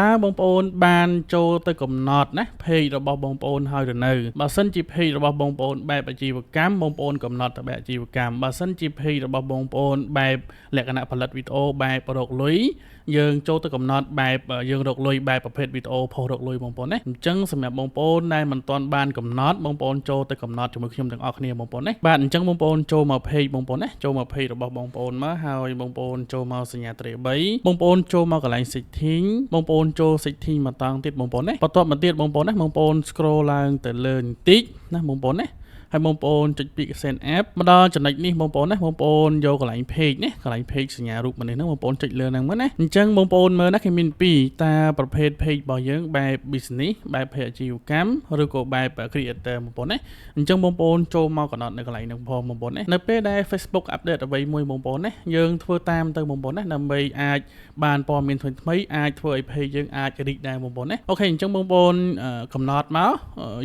តើបងប្អូនបានចូលទៅកំណត់ណា page របស់បងប្អូនហើយឬនៅបើសិនជា page របស់បងប្អូនបែបអាជីវកម្មបងប្អូនកំណត់តែបែបអាជីវកម្មបើសិនជា page របស់បងប្អូនបែបលក្ខណៈផលិតវីដេអូបែបរកលុយយើងចូលទៅកំណត់បែបយើងរកលុយបែបប្រភេទវីដេអូផុសរកលុយបងប្អូនណាអញ្ចឹងសម្រាប់បងប្អូនដែលមិនទាន់បានកំណត់បងប្អូនចូលទៅកំណត់ជាមួយខ្ញុំទាំងអស់គ្នាបងប្អូនណាបាទអញ្ចឹងបងប្អូនចូលមក page បងប្អូនណាចូលមក page របស់បងប្អូនមកហើយបងប្អូនចូលមកសញ្ញាត្រី3បងប្អូនចូលមកកន្លែង setting បងប្អូនចូល setting មកតង់ទៀតបងប្អូនណាបន្ទាប់មកទៀតបងប្អូនណាបងប្អូន scroll ឡើងទៅលើបន្តិចណាបងប្អូនណាហើយបងប្អូនចុចពី send app មកដល់ចំណុចនេះបងប្អូនណាបងប្អូនយកកន្លែង page ណាកន្លែង page សញ្ញារូបមកនេះហ្នឹងបងប្អូនចុចលើហ្នឹងមកណាអញ្ចឹងបងប្អូនមើលណាគេមាន2តើប្រភេទ page របស់យើងបែប business បែប page អាជីវកម្មឬក៏បែប creator បងប្អូនណាអញ្ចឹងបងប្អូនចូលមកកំណត់នៅកន្លែងហ្នឹងផងបងប្អូនណានៅពេលដែល Facebook update អ្វីមួយបងប្អូនណាយើងធ្វើតាមទៅបងប្អូនណាដើម្បីអាចបានព័ត៌មានថ្មីៗអាចធ្វើឲ្យ page យើងអាចរីកដែរបងប្អូនណាអូខេអញ្ចឹងបងប្អូនកំណត់មក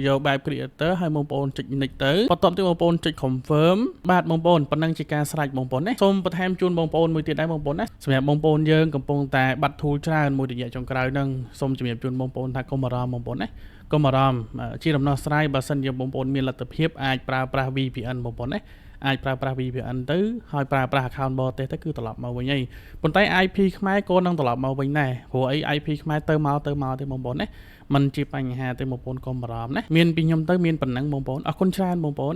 យកបែប creator ហើយបងប្អូនចុច next ទៅបន្ទាប់ទៀតបងប្អូនចុច confirm បាទបងប្អូនប៉ុណ្ណឹងជាការស្រេចបងប្អូនណាសូមបន្ថែមជូនបងប្អូនមួយទៀតដែរបងប្អូនណាសម្រាប់បងប្អូនយើងកំពុងតែបាត់ tool ច្រើនមួយរយៈចុងក្រោយហ្នឹងសូមជំរាបជូនបងប្អូនថាកុំបារម្ភបងប្អូនណាកុំបារម្ភជាដំណោះស្រាយបើសិនជាបងប្អូនមានលទ្ធភាពអាចប្រើប្រាស់ VPN បងប្អូនណាអាចប្រើប្រាស់ VPN ទៅហើយប្រើប្រាស់ account បរទេសទៅគឺត្រឡប់មកវិញហើយប៉ុន្តែ IP ខ្មែរក៏នឹងត្រឡប់មកវិញដែរព្រោះអី IP ខ្មែរទៅមកទេបងប្អូនណាมันជាបញ្ហាទេបងប្អូនកុំបារម្ភណាមានពីខ្ញុំទៅមានប៉ុណ្ណឹងបងប្អូនអរគុណច្រើនបងប្អូន